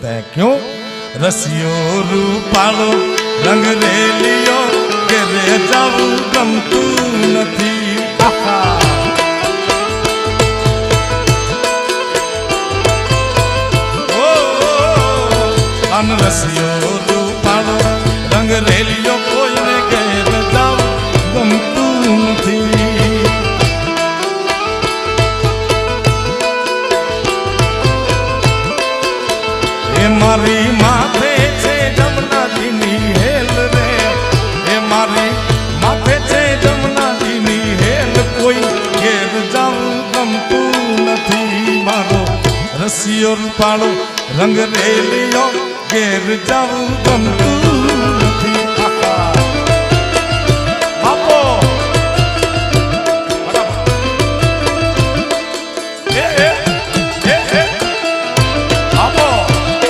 તે ક્યો રસિયો રૂપાળો રંગ રેલિયો ઘેરે જાવું ગમતું નથી અન રસિયો રૂપાળો રંગ રેલિયો કોઈને ઘેર જાવું ગમતું નથી મારી માથે છે જમનાજીની હેલ રે એ મારી માથે છે જમનાજીની હેલ કોઈ ઘેર જાવું ગમતું નથી મારો રસિયો રૂપાળો રંગ રેલિયો ઘેર જાવું ગમતું નથી